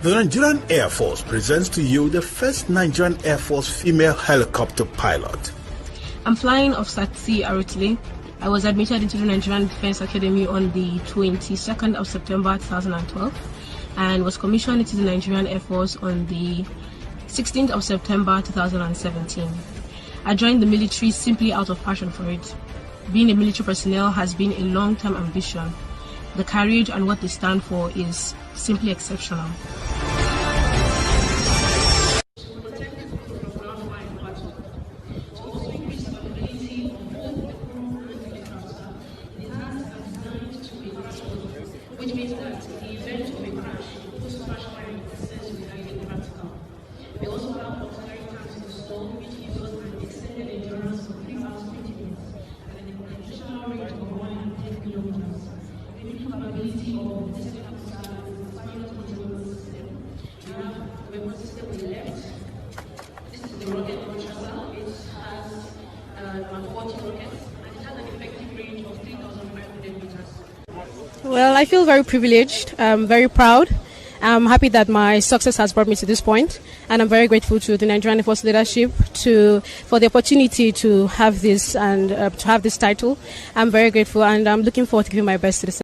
The Nigerian Air Force presents to you the first Nigerian Air Force female helicopter pilot. I'm flying off Tolulope Arotile. I was admitted into the Nigerian Defense Academy on the 22nd of September 2012 and was commissioned into the Nigerian Air Force on the 16th of September 2017. I joined the military simply out of passion for it. Being a military personnel has been a long-term ambition. The courage and what they stand for is simply exceptional. Which means that the event of a crash, post-crash firing process will be highly practical. We also have auxiliary tanks installed, which gives us an extended endurance of 3 hours 20 minutes and an additional range of 110 kilometers. We have capability of testing up the pilot control system. We have the weapon system on the left. This is the rocket launcher cell. It has about 40 rockets and it has an effective range of 3,500 meters. Well, I feel very privileged, very proud. I'm happy that my success has brought me to this point, and I'm very grateful to the Nigerian Air Force leadership for the opportunity to have this and to have this title. I'm very grateful, and I'm looking forward to giving my best to the